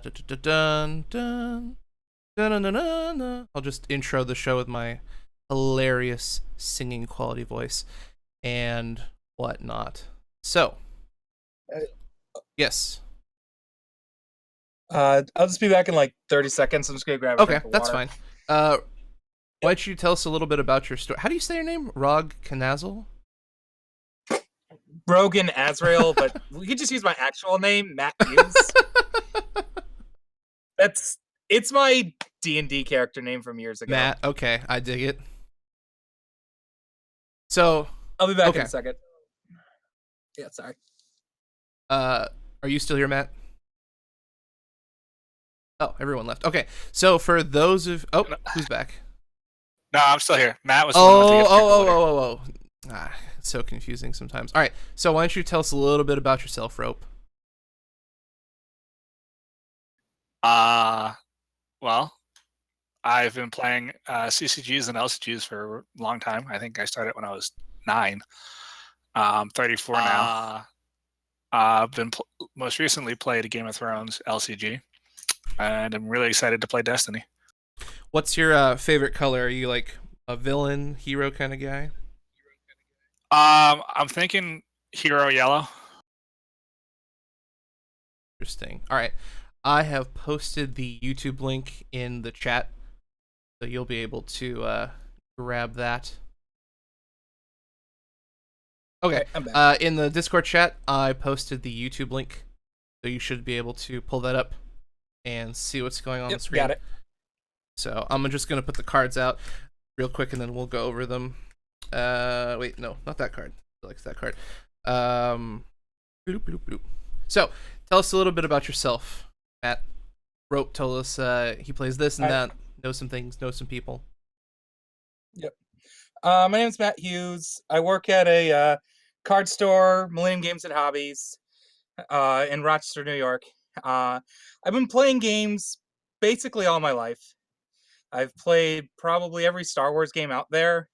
Dun, dun, dun, dun, dun, dun, dun, dun, dun. I'll just intro the show with my hilarious singing quality voice and whatnot. So, Uh, yes. I'll just be back in like 30 seconds. I'm just gonna grab a Okay, drink of that's water. fine. Uh, why Yep. don't you tell us a little bit about your story? How do you say your name? Rog Kanazel? Brogan Azrael, but we could just use my actual name, Matt Hughes. That's it's my D&D character name from years ago. Matt. Okay, I dig it. So, I'll be back in a okay. second. Yeah, sorry. Uh, are you still here, Matt? Oh, everyone left. Okay, so for those of who's back? No, I'm still here. Matt was the one who went to Oh, get a drink of water. It's so confusing sometimes. All right, so why don't you tell us a little bit about yourself, Rope? Uh, well, I've been playing CCGs and LCGs for a long time. I think I started when I was 9. I'm 34 now. I've been most recently played a Game of Thrones LCG, and I'm really excited to play Destiny. What's your favorite color? Are you like a villain, hero kind of guy? I'm thinking Hero Yellow. Interesting. All right, I have posted the YouTube link in the chat, so you'll be able to grab that. Okay. I'm back. In the Discord chat, I posted the YouTube link, so you should be able to pull that up and see what's going on Yep, the screen. got it. So I'm just gonna put the cards out real quick, and then we'll go over them. Wait, no, not that card. I like that card. Bloop, bloop, bloop. So tell us a little bit about yourself, Matt. Rope told us he plays this and that, knows some things, knows some people. Yep. My name's Matt Hughes. I work at a card store, Millennium Games and Hobbies, in Rochester, New York. I've been playing games basically all my life. I've played probably every Star Wars game out there,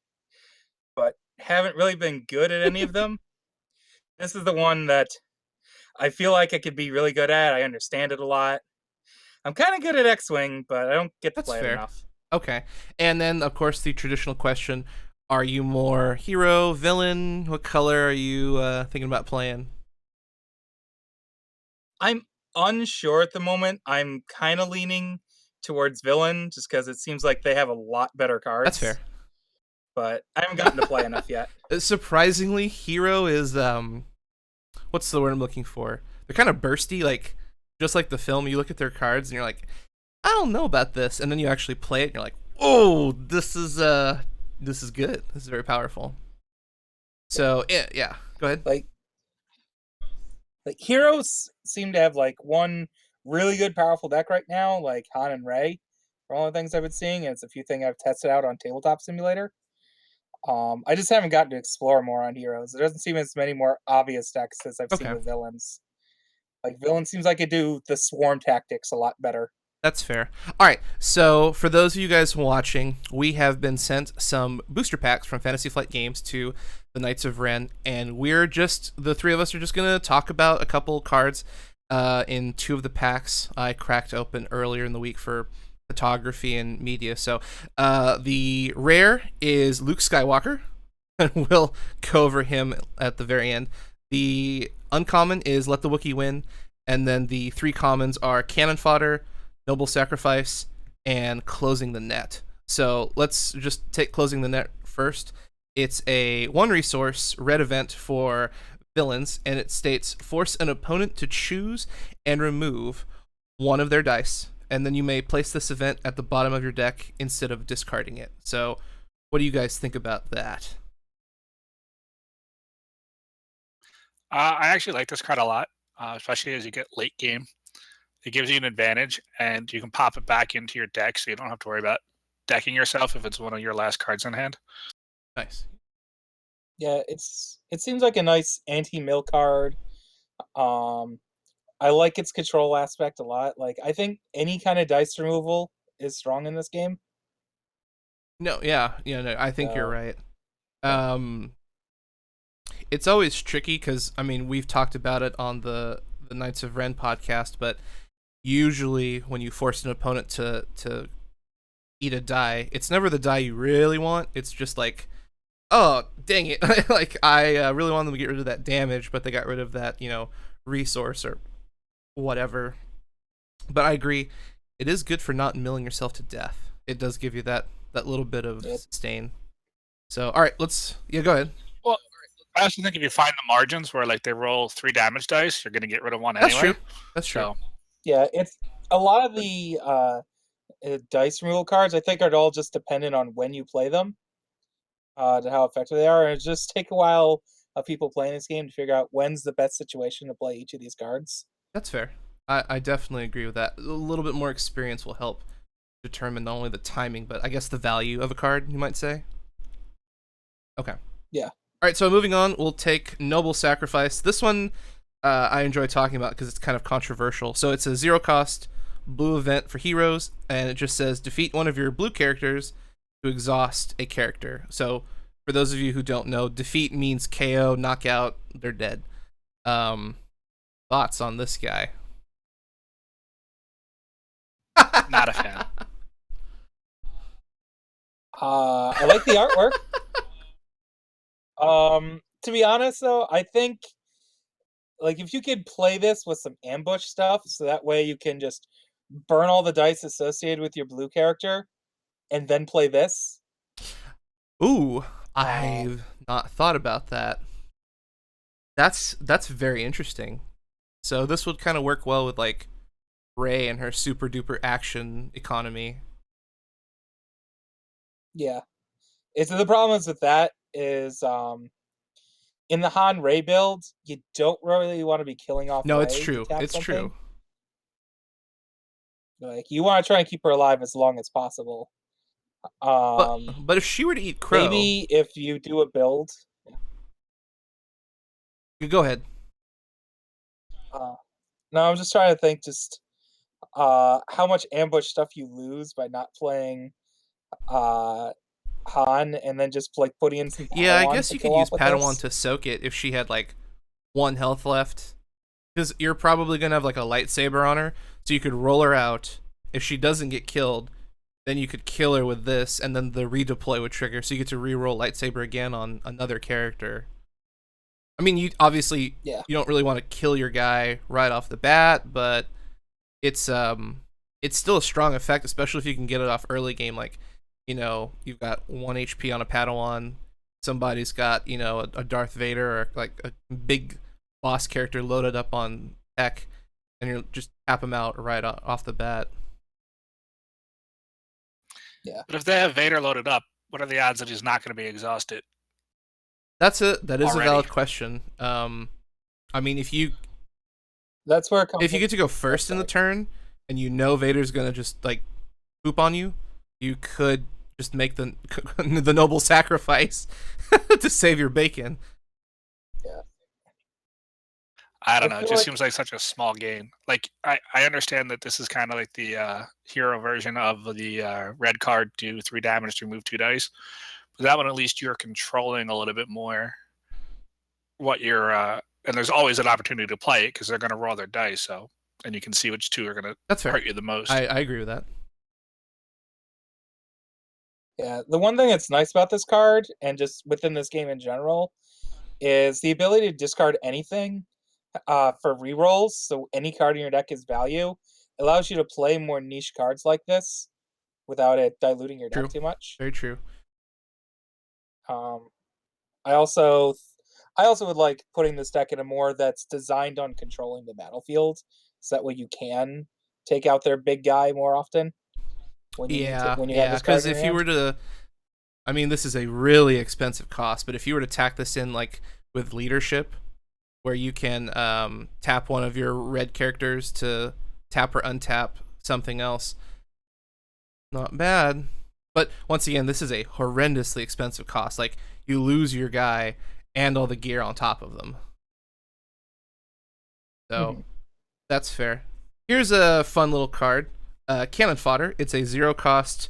but haven't really been good at any of them. This is the one that I feel like I could be really good at. I understand it a lot. I'm kind of good at X-Wing, but I don't get to That's play it fair. enough. Okay. And then, of course, the traditional question: are you more hero, villain? What color are you thinking about playing? I'm unsure at the moment. I'm kind of leaning towards villain just because it seems like they have a lot better That's cards, fair. but I haven't gotten to play enough yet. Surprisingly, hero is what's the word I'm looking for? They're kind of bursty, like just like the film. You look at their cards and you're like, I don't know about this, and then you actually play it and you're like, oh, this is good. This is very powerful. So yeah. Go ahead. Like heroes seem to have like one really good powerful deck right now, like Han and Ray, for all the things I've been seeing, and it's a few things I've tested out on Tabletop Simulator. I just haven't gotten to explore more on heroes. There doesn't seem as many more obvious decks as I've seen Okay. with villains. Like villains seems like it do the swarm tactics a lot better. That's fair. All right. So, for those of you guys watching, we have been sent some booster packs from Fantasy Flight Games to the Knights of Ren, and the three of us are just going to talk about a couple cards in two of the packs I cracked open earlier in the week for photography and media. So, the rare is Luke Skywalker, and we'll go over him at the very end. The uncommon is Let the Wookiee Win, and then the three commons are Cannon Fodder, Noble Sacrifice, and Closing the Net. So let's just take Closing the Net first. It's a one resource red event for villains, and it states force an opponent to choose and remove one of their dice, and then you may place this event at the bottom of your deck instead of discarding it. So what do you guys think about that? I actually like this card a lot, especially as you get late game. It gives you an advantage, and you can pop it back into your deck, so you don't have to worry about decking yourself if it's one of your last cards in hand. Nice. Yeah, it seems like a nice anti-mill card. I like its control aspect a lot. Like I think any kind of dice removal is strong in this game. No, no, I think you're So right. yeah. It's always tricky because I mean we've talked about it on the Knights of Ren podcast, but usually when you force an opponent to eat a die, it's never the die you really want. It's just like, oh, dang it. Like, I really wanted them to get rid of that damage, but they got rid of that, resource or whatever. But I agree. It is good for not milling yourself to death. It does give you that little bit of sustain. So, all right, go ahead. Well, I also think if you find the margins where, like, they roll 3 damage dice, you're going to get rid of one anyway. That's true. So, yeah, it's a lot of the dice removal cards, I think, are all just dependent on when you play them, to how effective they are. And it just take a while of people playing this game to figure out when's the best situation to play each of these cards. That's fair. I definitely agree with that. A little bit more experience will help determine not only the timing, but I guess the value of a card, you might say. Okay. Yeah. All right, so moving on, we'll take Noble Sacrifice. This one I enjoy talking about because it's kind of controversial. So it's a 0-cost blue event for heroes, and it just says defeat one of your blue characters to exhaust a character. So for those of you who don't know, defeat means KO, knockout, they're dead. Thoughts on this guy? not a fan. I like the artwork. To be honest, though, I think, like, if you could play this with some ambush stuff, so that way you can just burn all the dice associated with your blue character, and then play this. Ooh, I've not thought about that. That's very interesting. So this would kind of work well with, like, Rey and her super duper action economy. Yeah. The problem is with that is, in the Han Rey build, you don't really want to be killing off No, Rey it's true. to tap It's something. true. Like, you want to try and keep her alive as long as possible. But if she were to eat Crow, maybe if you do a build. go ahead. No, I'm just trying to think just how much ambush stuff you lose by not playing Han, and then just like putting in some Padawan. Yeah, I guess you could use Padawan this. to soak it if she had like 1 health left, because you're probably gonna have like a lightsaber on her, so you could roll her out. If she doesn't get killed, then you could kill her with this, and then the redeploy would trigger, so you get to re-roll lightsaber again on another character. I mean, you obviously you don't really want to kill your guy right off the bat, but it's still a strong effect, especially if you can get it off early game. Like, you've got 1 HP on a Padawan, somebody's got, a Darth Vader or like a big boss character loaded up on tech, and you just tap them out right off the bat. Yeah. But if they have Vader loaded up, what are the odds that he's not going to be exhausted? That is already a valid question. I mean, that's where it comes. If you get to go first in the turn, and Vader's gonna just like poop on you, you could just make the noble sacrifice to save your bacon. Yeah. I don't know. It just seems like such a small game. Like, I understand that this is kind of like the hero version of the red card, do 3 damage to remove 2 dice. But that one, at least you're controlling a little bit more what you're... and there's always an opportunity to play it because they're going to roll their dice, and you can see which 2 are going to hurt you the most. I agree with that. Yeah, the one thing that's nice about this card, and just within this game in general, is the ability to discard anything for rerolls. So any card in your deck is value. It allows you to play more niche cards like this without it diluting your deck too much. Very true. I also would like putting this deck in a more that's designed on controlling the battlefield, so that way you can take out their big guy more often. When you have this card, because if you were to, I mean, this is a really expensive cost, but if you were to tack this in like with leadership, where you can tap one of your red characters to tap or untap something else, not bad. But once again, this is a horrendously expensive cost. Like, you lose your guy and all the gear on top of them. So that's fair. Here's a fun little card. Cannon Fodder. It's a 0-cost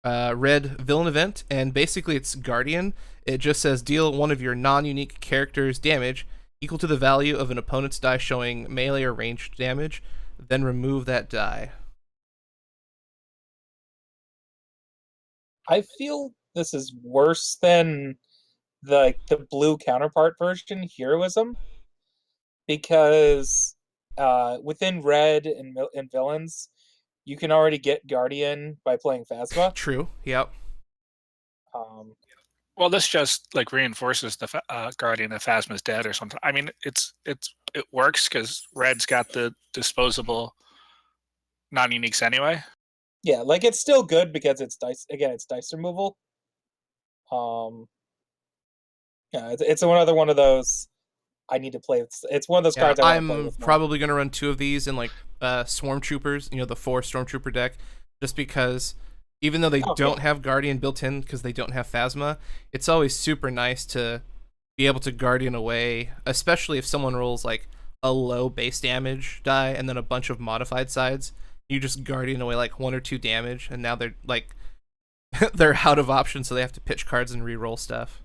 red villain event, and basically it's Guardian. It just says deal one of your non-unique characters damage equal to the value of an opponent's die showing melee or ranged damage. then remove that die. I feel this is worse than the blue counterpart version, Heroism, because within red and villains, you can already get Guardian by playing Phasma. True. Yep. Well, this just like reinforces the Guardian of Phasma's dead or something. I mean, it works because red's got the disposable non-uniques anyway. Yeah, like it's still good because it's dice. Again, it's dice removal. Yeah, it's another one of those. I need to play. It's one of those cards I want to play I'm with. probably gonna run 2 of these in like Stormtroopers, the 4 Stormtrooper deck, just because even though they don't have Guardian built in because they don't have Phasma, it's always super nice to be able to Guardian away, especially if someone rolls like a low base damage die and then a bunch of modified sides. You just Guardian away like 1 or 2 damage, and now they're like they're out of options, so they have to pitch cards and re-roll stuff.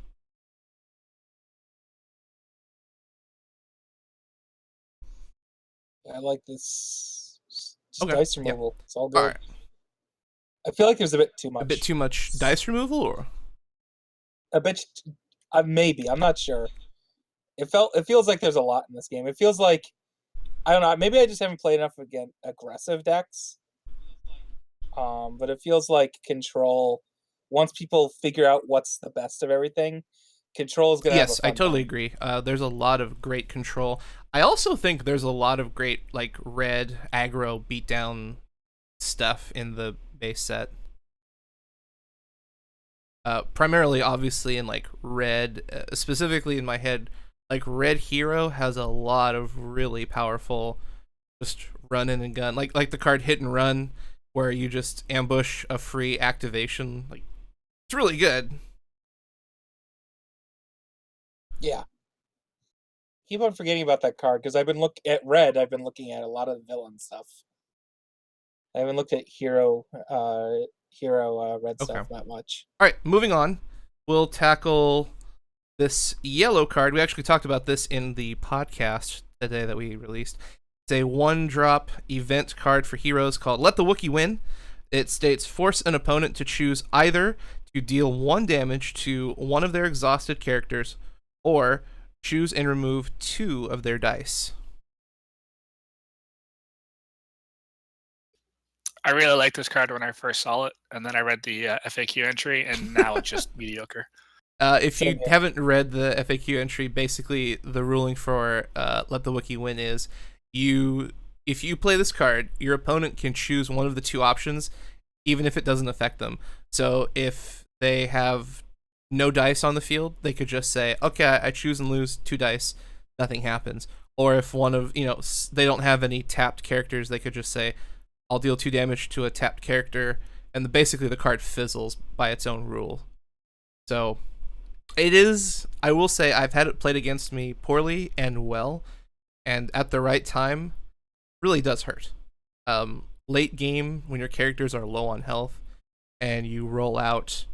I like this. Just Okay. dice removal. Yep. It's all good. All right. I feel like there's a bit too much. A bit too much dice removal, or a bit. Maybe, I'm not sure. It feels like there's a lot in this game. It feels like, I don't know. Maybe I just haven't played enough against aggressive decks. But it feels like Control. Once people figure out what's the best of everything, Control is gonna. Yes, I totally agree. There's a lot of great Control. I also think there's a lot of great like red aggro beatdown stuff in the base set. Primarily, obviously, in like red, specifically in my head, like red hero has a lot of really powerful, just run in and gun, like the card Hit and Run, where you just ambush a free activation. Like, it's really good. Yeah. Keep on forgetting about that card because I've been looking at red. I've been looking at a lot of villain stuff. I haven't looked at hero red stuff that much. All right, moving on. We'll tackle this yellow card. We actually talked about this in the podcast today that we released. It's a 1-drop event card for heroes called Let the Wookiee Win. It states force an opponent to choose either to deal 1 damage to one of their exhausted characters or choose and remove 2 of their dice. I really liked this card when I first saw it, and then I read the FAQ entry, and now it's just mediocre. If you haven't read the FAQ entry, basically the ruling for Let the Wookiee Win is if you play this card, your opponent can choose one of the 2 options, even if it doesn't affect them. So if they have no dice on the field, they could just say, okay, I choose and lose 2 dice, nothing happens. Or if one of, they don't have any tapped characters, they could just say, I'll deal 2 damage to a tapped character, and basically the card fizzles by its own rule. So it is, I will say, I've had it played against me poorly and well, and at the right time, really does hurt. Late game, when your characters are low on health, and you roll out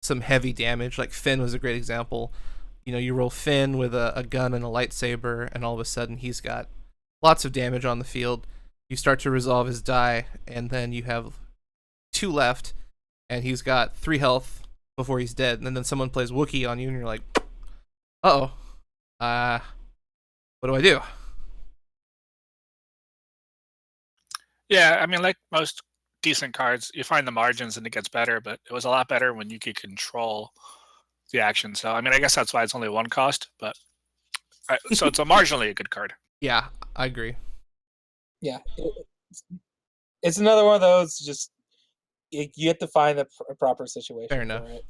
some heavy damage, like Finn was a great example. You roll Finn with a gun and a lightsaber, and all of a sudden he's got lots of damage on the field. You start to resolve his die, and then you have 2 left, and he's got 3 health before he's dead. And then someone plays Wookiee on you, and you're like, uh-oh. What do I do? Yeah, I mean, like most decent cards, you find the margins and it gets better, but it was a lot better when you could control the action. So, I mean, I guess that's why it's only 1 cost, but so it's marginally a good card. Yeah, I agree. Yeah, it's another one of those. Just you have to find the proper situation. Fair enough. For it.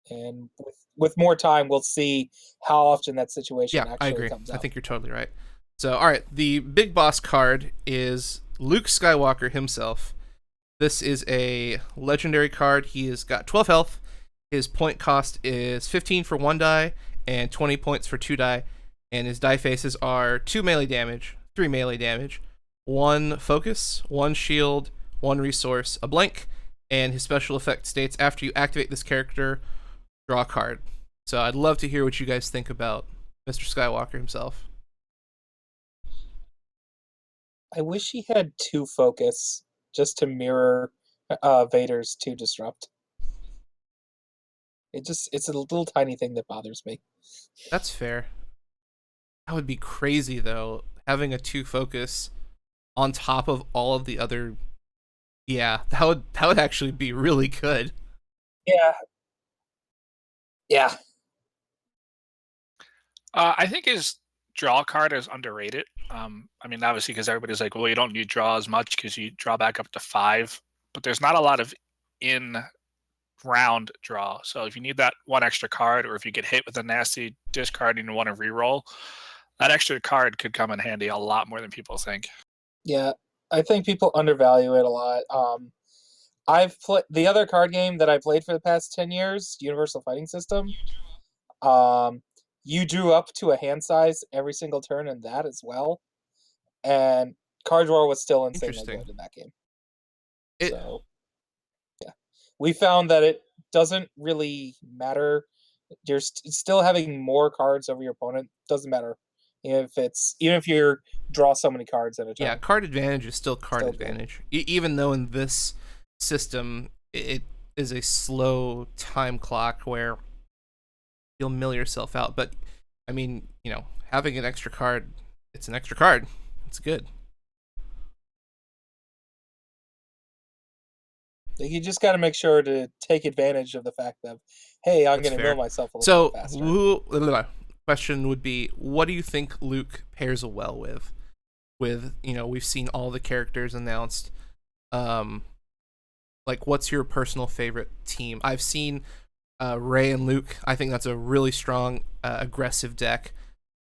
And with more time, we'll see how often that situation actually I agree. comes out. I think you're totally right. So, all right, the big boss card is Luke Skywalker himself. This is a legendary card. He has got 12 health. His point cost is 15 for 1 die and 20 points for 2 die. And his die faces are 2 melee damage, 3 melee damage, 1 focus, 1 shield, 1 resource, a blank, and his special effect states after you activate this character, draw a card. So I'd love to hear what you guys think about Mr. Skywalker himself. I wish he had 2 focus just to mirror Vader's 2 disrupt. It's a little tiny thing that bothers me. That's fair. That would be crazy though, having a 2 focus on top of all of the other. Yeah, that would actually be really good. Yeah. Yeah. I think his draw card is underrated. I mean, obviously, because everybody's like, well, you don't need draw as much because you draw back up to 5, but there's not a lot of in round draw. So if you need that one extra card, or if you get hit with a nasty discard and you want to reroll, that extra card could come in handy a lot more than people think. Yeah. I think people undervalue it a lot. I've played the other card game that I played for the past 10 years, Universal Fighting System. You drew up to a hand size every single turn in that as well. And card draw was still insanely Interesting. good in that game. It- So, yeah. We found that it doesn't really matter. You're still having more cards over your opponent. Doesn't matter even if you draw so many cards at a time. Yeah, card advantage is still card Still advantage. Even though in this system it is a slow time clock where you'll mill yourself out. But I mean, having an extra card, it's an extra card. It's good. You just got to make sure to take advantage of the fact that, hey, I'm going to mill myself a little bit faster. Question would be, what do you think Luke pairs well with? We've seen all the characters announced. Like, what's your personal favorite team? I've seen Rey and Luke. I think that's a really strong, aggressive deck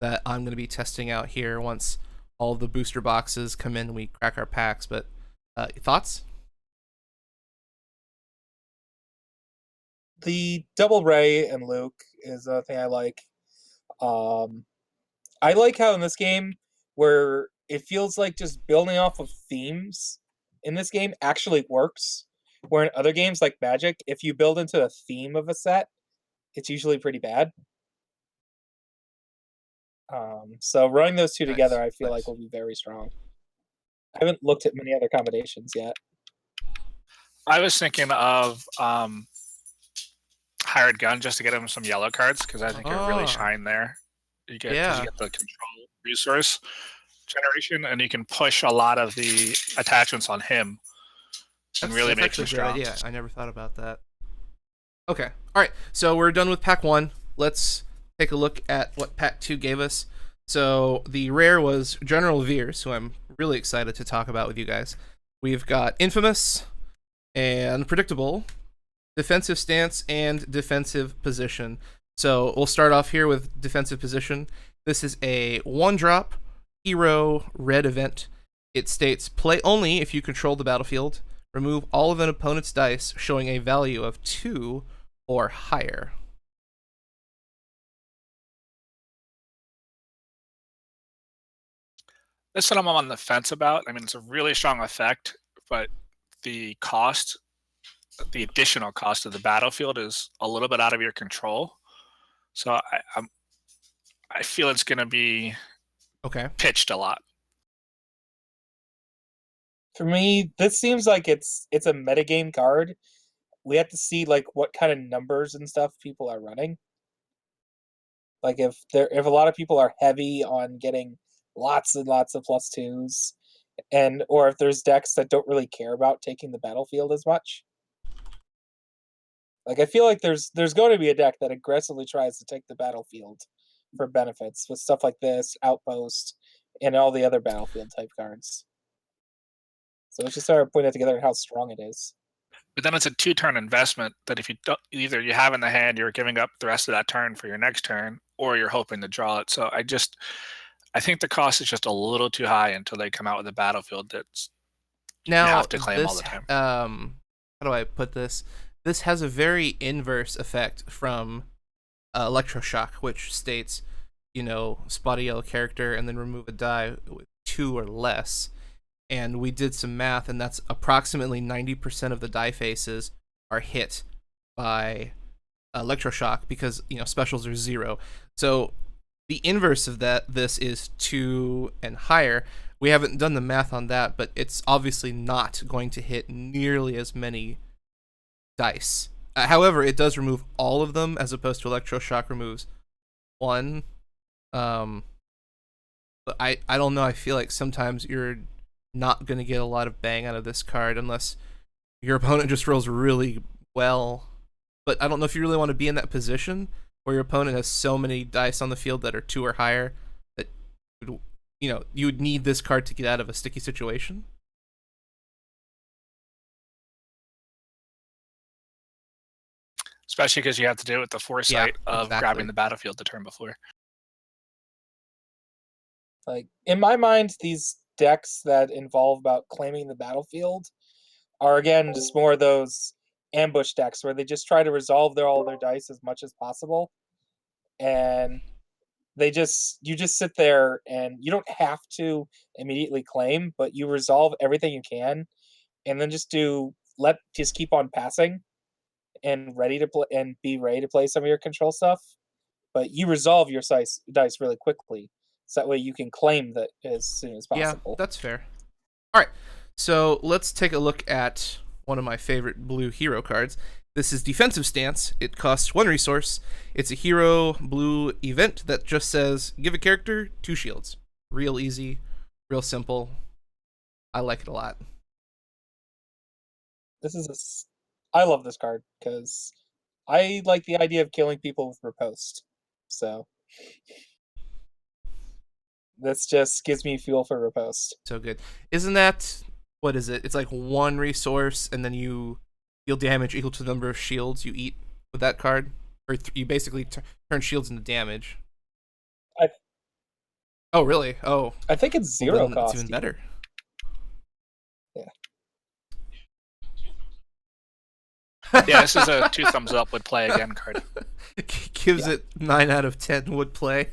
that I'm going to be testing out here once all of the booster boxes come in and we crack our packs. But thoughts? The double Rey and Luke is a thing I like. I like how in this game, where it feels like just building off of themes in this game actually works. Where in other games like Magic, if you build into a theme of a set, it's usually pretty bad. So running those two together, I feel like will be very strong. I haven't looked at many other combinations yet. I was thinking of hired gun just to get him some yellow cards because I think it really shine there. You get the control resource generation, and you can push a lot of the attachments on him and really make him strong. Yeah, I never thought about that. Okay, all right. So we're done with pack 1. Let's take a look at what pack 2 gave us. So the rare was General Veers, who I'm really excited to talk about with you guys. We've got Infamous and Predictable, Defensive Stance, and Defensive Position. So we'll start off here with Defensive Position. This is a 1-drop hero red event. It states, play only if you control the battlefield. Remove all of an opponent's dice showing a value of 2 or higher. This one I'm on the fence about. I mean, it's a really strong effect, but the cost, the additional cost of the battlefield is a little bit out of your control. So I feel it's going to be pitched a lot. For me, this seems like it's a metagame card. We have to see like what kind of numbers and stuff people are running. Like if a lot of people are heavy on getting lots and lots of +2s, or if there's decks that don't really care about taking the battlefield as much. Like I feel like there's going to be a deck that aggressively tries to take the battlefield for benefits with stuff like this, Outpost, and all the other battlefield type cards. So let's just start putting it together and how strong it is. But then it's a 2-turn investment that if you don't, either you have in the hand, you're giving up the rest of that turn for your next turn, or you're hoping to draw it. So I think the cost is just a little too high until they come out with a battlefield that's you have to claim all the time. How do I put this? This has a very inverse effect from Electroshock, which states, spot a yellow character and then remove a die with 2 or less. And we did some math, and that's approximately 90% of the die faces are hit by Electroshock because, specials are 0. So the inverse of this is 2 and higher, we haven't done the math on that, but it's obviously not going to hit nearly as many dice. However, it does remove all of them as opposed to electroshock removes one. But I don't know. I feel like sometimes you're not going to get a lot of bang out of this card unless your opponent just rolls really well. But I don't know if you really want to be in that position where your opponent has so many dice on the field that are 2 or higher that you would need this card to get out of a sticky situation. Especially because you have to do it with the foresight of exactly. grabbing the battlefield the turn before. Like, in my mind, these decks that involve about claiming the battlefield are, again, just more of those ambush decks where they just try to resolve all their dice as much as possible. And you just sit there and you don't have to immediately claim, but you resolve everything you can, and then just keep on passing and ready to play and be ready to play some of your control stuff. But you resolve your dice really quickly, so that way you can claim that as soon as possible. Yeah, that's fair. All right, so let's take a look at one of my favorite blue hero cards. This is Defensive Stance. It costs 1 resource. It's a hero blue event that just says, give a character 2 shields. Real easy, real simple. I like it a lot. I love this card because I like the idea of killing people with riposte. So this just gives me fuel for riposte. So good. Isn't that, what is it? It's like 1 resource and then you deal damage equal to the number of shields you eat with that card, or you basically turn shields into damage. Oh, really? Oh, I think it's 0 cost. It's even better. Yeah. Yeah, this is a 2 thumbs up would play again card. Gives it 9 out of 10 would play.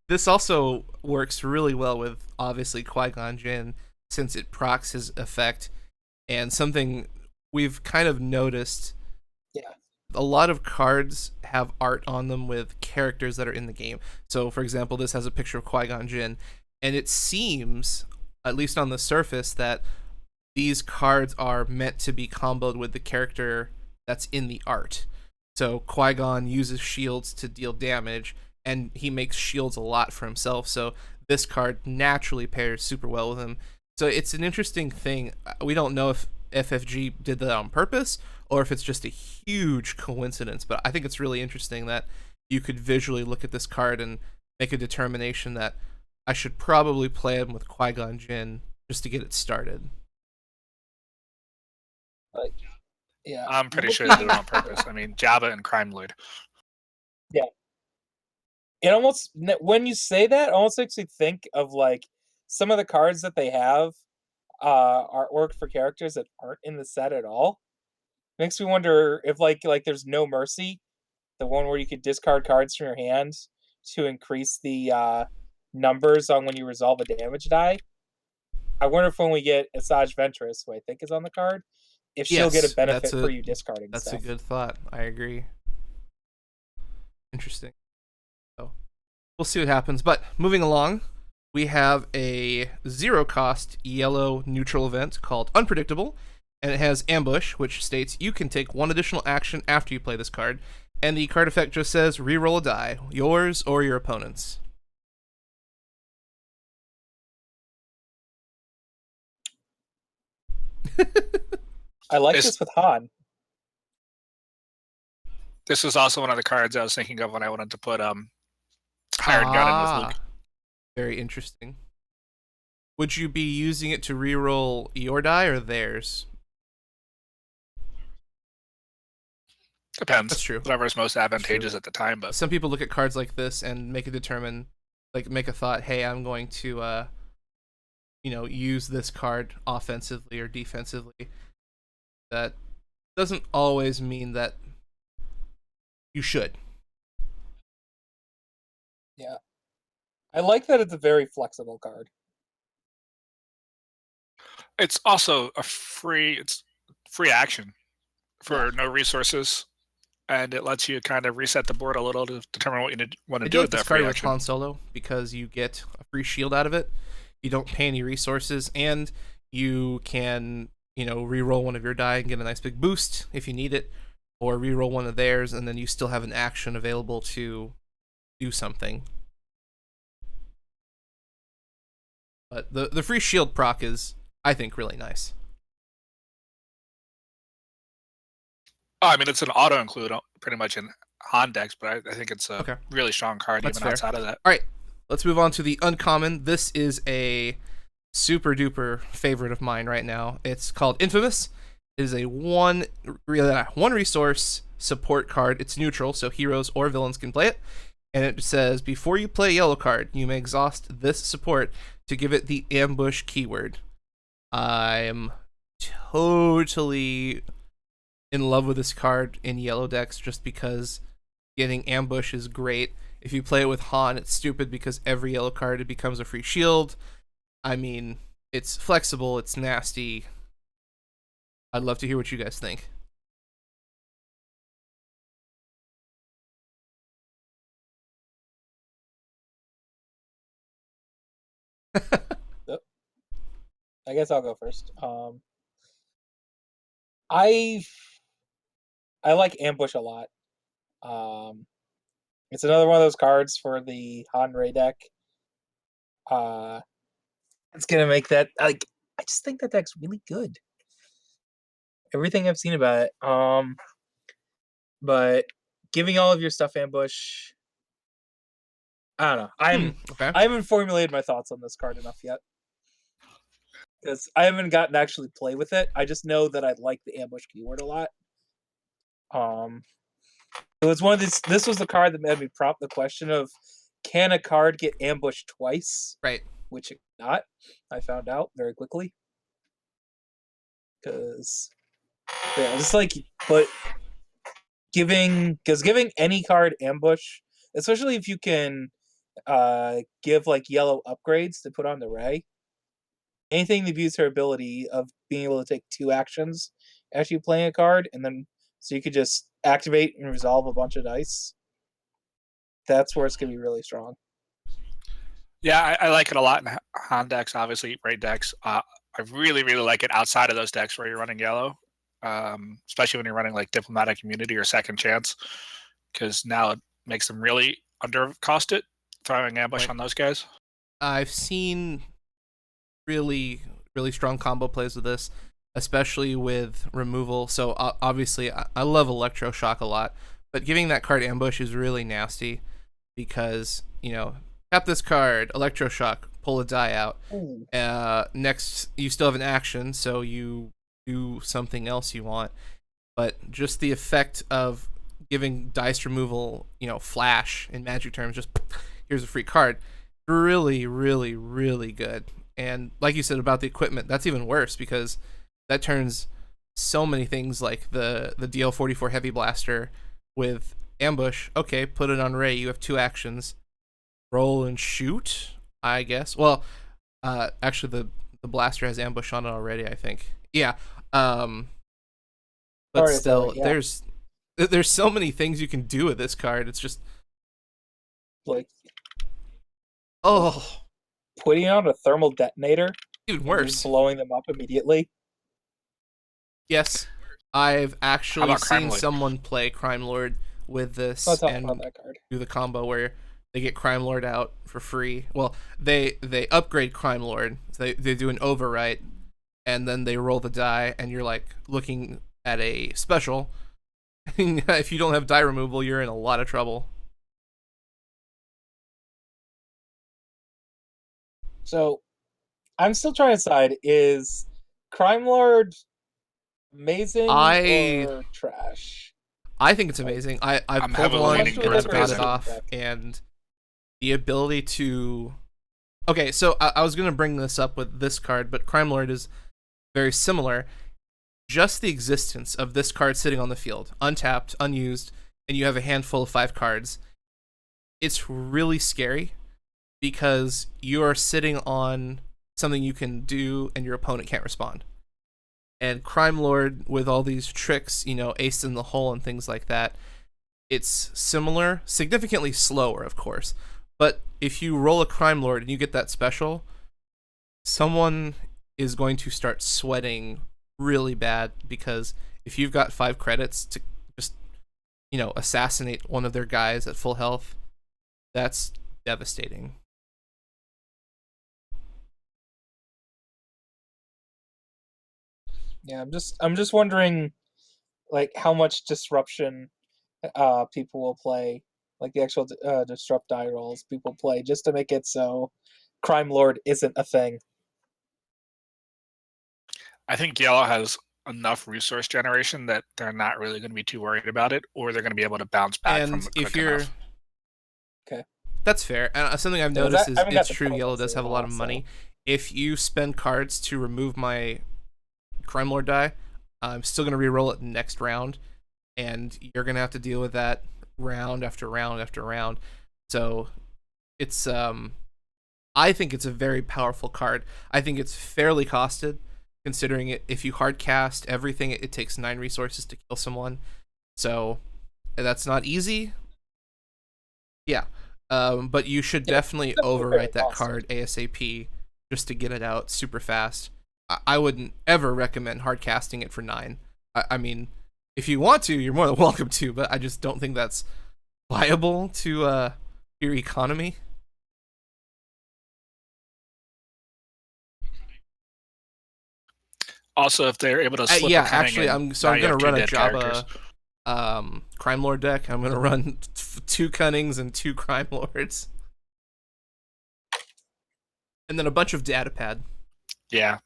This also works really well with obviously Qui-Gon Jinn since it procs his effect. And something we've kind of noticed, a lot of cards have art on them with characters that are in the game. So, for example, this has a picture of Qui-Gon Jinn, and it seems, at least on the surface, that these cards are meant to be comboed with the character that's in the art. So Qui-Gon uses shields to deal damage, and he makes shields a lot for himself, so this card naturally pairs super well with him. So it's an interesting thing. We don't know if FFG did that on purpose or if it's just a huge coincidence, but I think it's really interesting that you could visually look at this card and make a determination that I should probably play him with Qui-Gon Jinn just to get it started. Yeah, I'm pretty sure they did it on purpose. I mean, Jabba and Crime Lord. Yeah. It almost, when you say that, it almost makes me think of like some of the cards that they have artwork for characters that aren't in the set at all. Makes me wonder if like there's No Mercy, the one where you could discard cards from your hand to increase the numbers on when you resolve a damage die. I wonder if when we get Asajj Ventress, who I think is on the card, if she'll get a benefit for you discarding that's stuff. That's a good thought. I agree. Interesting. So we'll see what happens. But moving along, we have a 0 cost yellow neutral event called Unpredictable, and it has Ambush, which states you can take 1 additional action after you play this card, and the card effect just says reroll a die, yours or your opponent's. I like this with Han. This was also one of the cards I was thinking of when I wanted to put Hired Gun in with Luke. Very interesting. Would you be using it to reroll your die or theirs? Depends. That's true. Whatever's most advantageous at the time. But some people look at cards like this and make a thought, hey, I'm going to use this card offensively or defensively. That doesn't always mean that you should. Yeah. I like that it's a very flexible card. It's also free action for no resources, and it lets you kind of reset the board a little to determine what you want to do with that free action. I do like this card with Han Solo because you get a free shield out of it. You don't pay any resources, and you can, re-roll one of your die and get a nice big boost if you need it, or re-roll one of theirs, and then you still have an action available to do something. But the free shield proc is, I think, really nice. Oh, I mean, it's an auto include pretty much in Han decks, but I think it's a really strong card. That's even fair. outside of that. All right, let's move on to the uncommon. This is a super duper favorite of mine right now. It's called Infamous. It is a one resource support card. It's neutral, so heroes or villains can play it. And it says, before you play a yellow card, you may exhaust this support to give it the ambush keyword. I'm totally in love with this card in yellow decks just because getting ambush is great. If you play it with Han, it's stupid because every yellow card, it becomes a free shield. I mean, it's flexible, it's nasty. I'd love to hear what you guys think. I guess I'll go first. I like Ambush a lot. It's another one of those cards for the Han Ray deck. It's gonna make that, like, I just think that deck's really good. Everything I've seen about it. But giving all of your stuff ambush, I don't know. I haven't formulated my thoughts on this card enough yet, because I haven't gotten to actually play with it. I just know that I like the ambush keyword a lot. It was one of these. This was the card that made me prompt the question of, can a card get ambushed twice? Right. Which it cannot. I found out very quickly. Because, yeah, just like, but giving any card ambush, especially if you can give like yellow upgrades to put on the Ray, anything that views her ability of being able to take 2 actions after you playing a card, and then so you could just activate and resolve a bunch of dice. That's where it's gonna be really strong. Yeah, I like it a lot in Han decks, obviously, Ray decks. I really, really like it outside of those decks where you're running yellow, especially when you're running like Diplomatic Immunity or Second Chance, because now it makes them really undercost it, throwing ambush on those guys. I've seen really, really strong combo plays with this, especially with removal. So obviously, I love Electroshock a lot, but giving that card ambush is really nasty because, tap this card, Electroshock, pull a die out. Next, you still have an action, so you do something else you want. But just the effect of giving dice removal, flash in Magic terms, just here's a free card, really, really, really good. And like you said about the equipment, that's even worse because that turns so many things like the DL44 Heavy Blaster with ambush. Okay, put it on Ray. You have 2 actions. Roll and shoot, I guess. Well, actually, the blaster has ambush on it already, I think. Yeah. But still, yeah. There's so many things you can do with this card. It's just like, putting on a thermal detonator, even worse, blowing them up immediately. Yes, I've actually seen someone play Crime Lord with this and do the combo where they get Crime Lord out for free. Well, they upgrade Crime Lord. So they do an overwrite, and then they roll the die, and you're like looking at a special. If you don't have die removal, you're in a lot of trouble. So, I'm still trying to decide: is Crime Lord amazing or trash? I think it's amazing. I pulled one and I got it off, and the ability to... Okay, so I was going to bring this up with this card, but Crime Lord is very similar. Just the existence of this card sitting on the field, untapped, unused, and you have a handful of 5 cards, it's really scary because you are sitting on something you can do and your opponent can't respond. And Crime Lord, with all these tricks, ace in the hole and things like that, it's similar, significantly slower, of course. But if you roll a Crime Lord and you get that special, someone is going to start sweating really bad, because if you've got 5 credits to just, assassinate one of their guys at full health, that's devastating. Yeah, I'm just wondering, like, how much disruption people will play, like the actual disrupt die rolls people play, just to make it so Crime Lord isn't a thing. I think Yellow has enough resource generation that they're not really going to be too worried about it, or they're going to be able to bounce back from And it if quick you're enough. Okay. That's fair. And something I've Yeah, noticed I is haven't got it's the true. Yellow potency does have a at lot all, of so- money. If you spend cards to remove my Crime Lord die, I'm still gonna re-roll it next round, and you're gonna have to deal with that round after round after round. So it's I think it's a very powerful card. I think it's fairly costed, considering it. If you hard cast everything, it takes 9 resources to kill someone. So that's not easy. Yeah. But you should definitely overwrite that card ASAP just to get it out super fast. I wouldn't ever recommend hard casting it for 9. I mean, if you want to, you're more than welcome to, but I just don't think that's viable to your economy. Also, if they're able to slip Yeah, a cunning actually, in, I'm now gonna you have two run a dead Jabba characters. Crime Lord deck. I'm gonna run 2 Cunnings and 2 Crime Lords, and then a bunch of data pad. Yeah.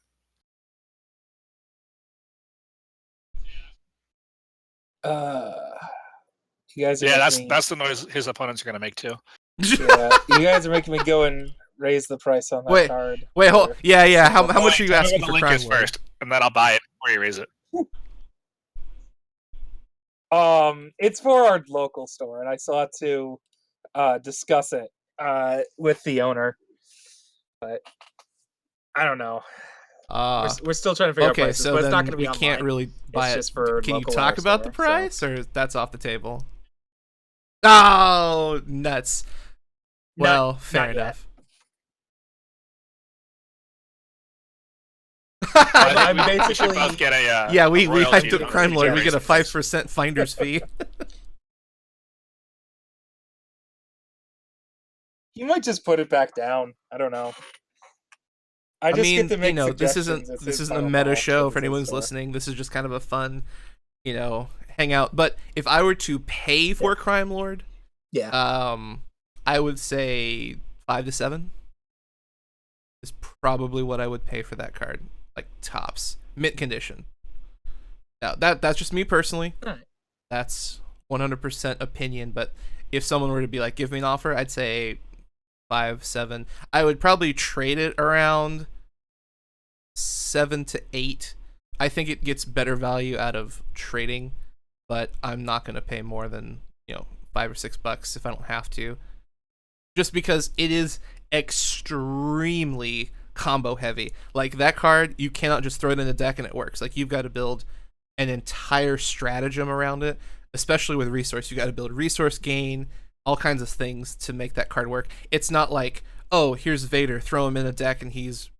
You guys are Yeah, making me, that's the noise his opponents are going to make too. yeah, you guys are making me go and raise the price on that card. Wait, hold. for- Yeah. How Well, much are you tell me asking what for the link Crime is Lord? first, and then I'll buy it before you raise it. It's for our local store, and I still have to discuss it with the owner, but I don't know. We're still trying to figure out Okay, prices, so but it's then not going to be we online. can't really buy It's it. just for Can you local talk at our about the store, price, or that's off the table? Oh, nuts. Well, fair not yet. enough. I'm We should basically both get a Yeah, we royalty hyped up on Crime Lord. We raising get a price. 5% finder's fee. You might just put it back down. I don't know. I just mean, get to make this suggestions. isn't a meta show for anyone who's listening. This is just kind of a fun, hangout. But if I were to pay for Crime Lord, I would say 5 to 7 is probably what I would pay for that card, like tops, mint condition. Now that's just me personally. Right. That's 100% opinion. But if someone were to be like, give me an offer, I'd say 5, 7. I would probably trade it around 7 to 8. I think it gets better value out of trading, but I'm not going to pay more than $5 or $6 if I don't have to, just because it is extremely combo heavy. Like, that card, you cannot just throw it in a deck and it works. Like, you've got to build an entire stratagem around it, especially with resource. You got to build resource gain, all kinds of things to make that card work. It's not like, oh, here's Vader, throw him in a deck and he's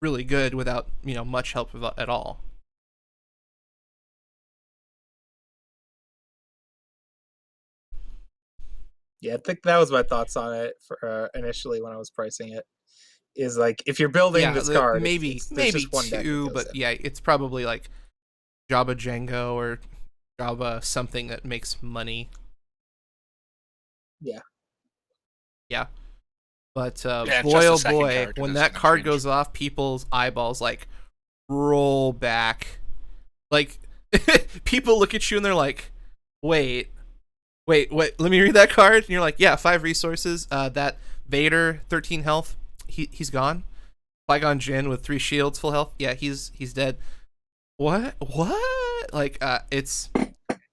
really good without much help at all. Yeah, I think that was my thoughts on it for initially when I was pricing it. Is like, if you're building this card, maybe just one deck 2, but in. yeah, it's probably like Jabba Django or Jabba something that makes money. Yeah. But boy, oh boy, when that card goes off, people's eyeballs like roll back. Like, people look at you and they're like, wait, let me read that card. And you're like, yeah, 5 resources. That Vader, 13 health, he's gone. Qui-Gon Jinn with 3 shields, full health. Yeah, he's dead. What? Like, it's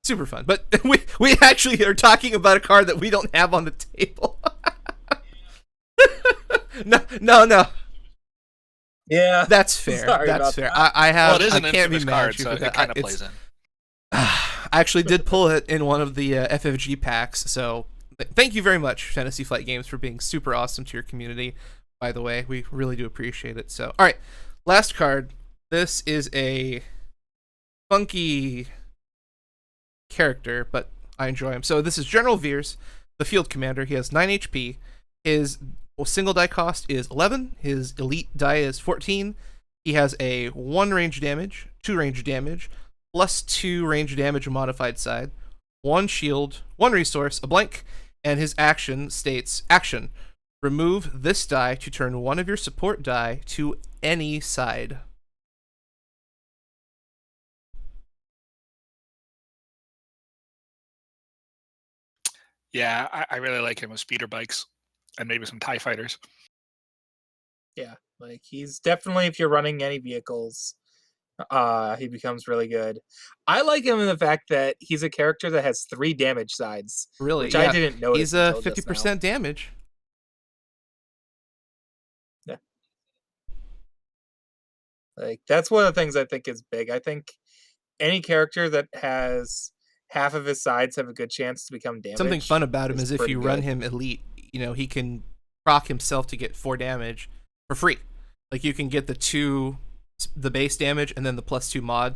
super fun. But we actually are talking about a card that we don't have on the table. No. Yeah, that's fair. That's fair. I have. Well, it is an I can't be infamous mad card, at you so for that. it kind of plays in. I actually did pull it in one of the FFG packs, so thank you very much, Fantasy Flight Games, for being super awesome to your community. by the way. We really do appreciate it. So, all right, last card. This is a funky character, but I enjoy him. So this is General Veers, the field commander. He has 9 HP. His single die cost is 11. His elite die is 14. He has a 1 range damage, 2 range damage, plus 2 range damage modified side, 1 shield, 1 resource, a blank, and his action states, action, remove this die to turn one of your support die to any side. Yeah, I really like him with speeder bikes and maybe some TIE fighters. Yeah, like he's definitely, if you're running any vehicles, he becomes really good. I like him in the fact that he's a character that has 3 damage sides. Really, which yeah. I didn't notice. He's until 50% damage. Yeah. Like that's one of the things I think is big. I think any character that has half of his sides have a good chance to become damaged. Something fun about him is if you run good. him elite, he can proc himself to get 4 damage for free. Like you can get the base damage and then the +2 mod,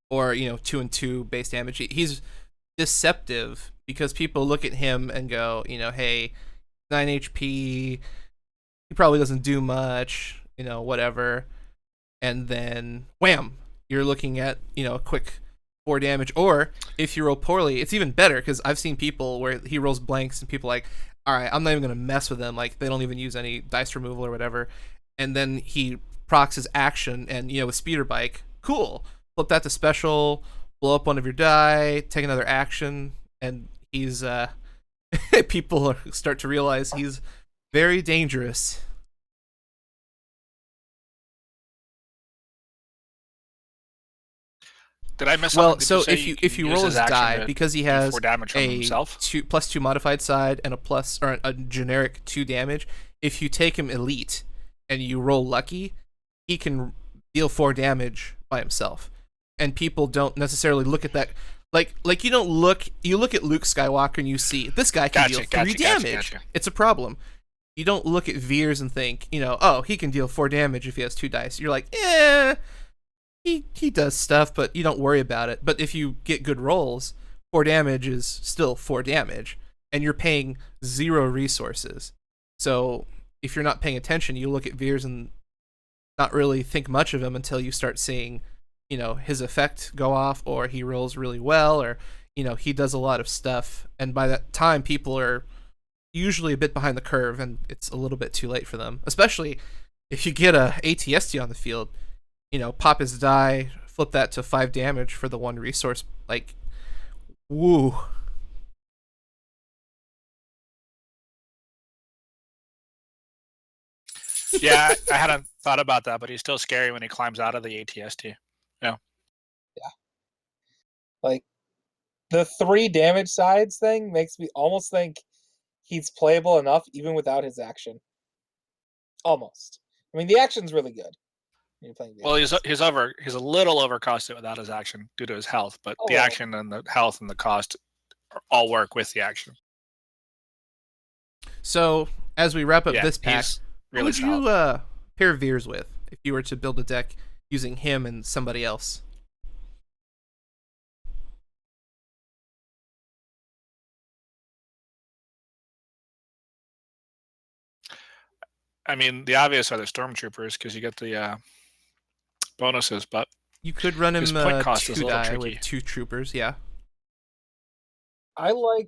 or 2 and 2 base damage. He's deceptive because people look at him and go, hey, 9 HP, he probably doesn't do much, whatever. And then wham, you're looking at a quick 4 damage. Or if you roll poorly, it's even better, because I've seen people where he rolls blanks and people are like, all right, I'm not even gonna mess with them. Like they don't even use any dice removal or whatever. And then he procs his action, and with speeder bike, cool. Flip that to special, blow up one of your die, take another action, and he's people start to realize he's very dangerous. Did I miss Well, something? so if you roll his die, because he has 4 damage from a himself? +2 modified side and a generic 2 damage, if you take him elite and you roll lucky, he can deal 4 damage by himself. And people don't necessarily look at that. Like you look at Luke Skywalker and you see this guy can deal 3 damage. Gotcha. It's a problem. You don't look at Veers and think, oh, he can deal 4 damage if he has 2 dice. You're like, he does stuff, but you don't worry about it. But if you get good rolls, 4 damage is still 4 damage, and you're paying 0 resources. So if you're not paying attention, you look at Veers and not really think much of him until you start seeing, his effect go off, or he rolls really well, or, he does a lot of stuff. And by that time, people are usually a bit behind the curve, and it's a little bit too late for them. Especially if you get a ATST on the field, pop his die, flip that to 5 damage for the 1 resource. Like, woo. Yeah, I hadn't thought about that, but he's still scary when he climbs out of the ATST. Yeah. Like the 3 damage sides thing makes me almost think he's playable enough even without his action. Almost. I mean, the action's really good. Well, he's a little overcosted without his action due to his health, but the action and the health and the cost all work with the action. So as we wrap up this pack, really who would you pair Veers with if you were to build a deck using him and somebody else? I mean, the obvious are the stormtroopers because you get the bonuses, but you could run him his point cost 2 is a little die tricky. with 2 troopers. Yeah. I like.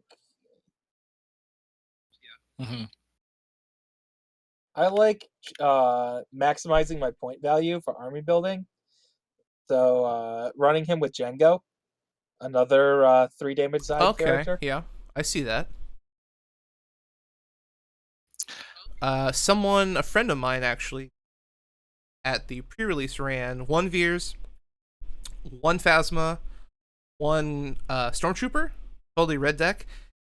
Mm-hmm. I like maximizing my point value for army building. So running him with Django, another 3 damage side character. Yeah, I see that. A friend of mine actually, at the pre-release ran 1 Veers, 1 Phasma, 1 Stormtrooper, totally red deck.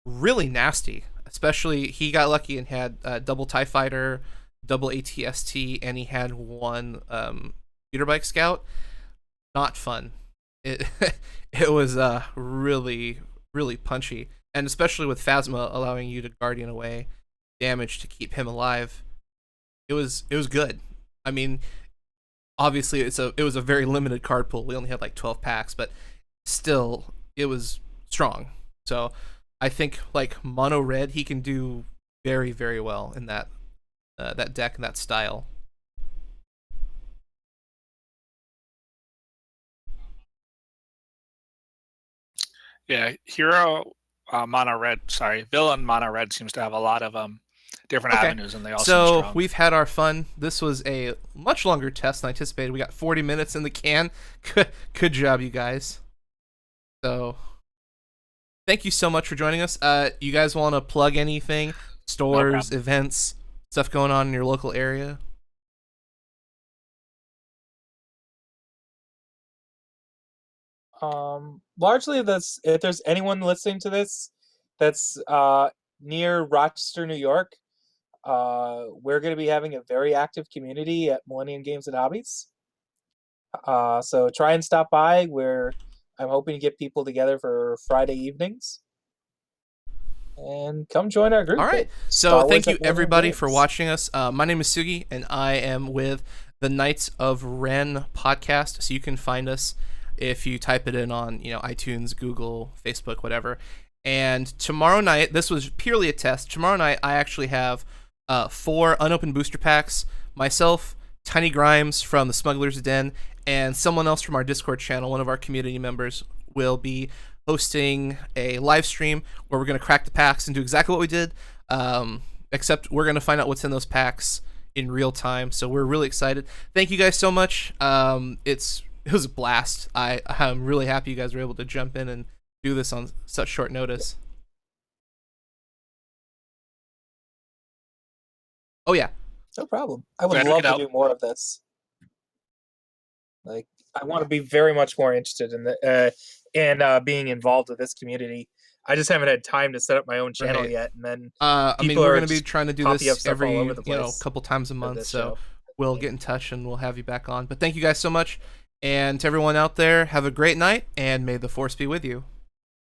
Really nasty. Especially, he got lucky and had double TIE Fighter, double ATST, and he had 1 speeder bike scout. Not fun. It was really, really punchy. And especially with Phasma allowing you to Guardian away damage to keep him alive. it was good. I mean, obviously it was a very limited card pool. We only had like 12 packs, but still it was strong. So I think like mono red he can do very very well in that deck and that style. Yeah, hero mono red. Sorry, villain mono red seems to have a lot of different avenues, and they all seem So strong. we've had our fun. This was a much longer test than I anticipated. We got 40 minutes in the can. Good job, you guys. So thank you so much for joining us. You guys want to plug anything? Stores, events, stuff going on in your local area? Largely, this if there's anyone listening to this that's near Rochester, New York, we're going to be having a very active community at Millennium Games and Hobbies. So try and stop by. I'm hoping to get people together for Friday evenings. And come join our group. All right. So thank you everybody for watching us. My name is Sugi, and I am with the Knights of Ren podcast. So you can find us if you type it in on iTunes, Google, Facebook, whatever. And tomorrow night, this was purely a test. Tomorrow night, I actually have 4 unopened booster packs. Myself, Tiny Grimes from the Smuggler's Den, and someone else from our Discord channel, one of our community members, will be hosting a live stream where we're going to crack the packs and do exactly what we did, except we're going to find out what's in those packs in real time. So we're really excited. Thank you guys so much. It was a blast. I'm really happy you guys were able to jump in and do this on such short notice. Oh yeah, no problem. I would love to do more of this. Like, I want to be very much more interested in being involved with this community. I just haven't had time to set up my own channel yet, and then I mean, we're going to be trying to do this every couple times a month, so we'll get in touch and we'll have you back on. But thank you guys so much, and to everyone out there, have a great night, and may the Force be with you.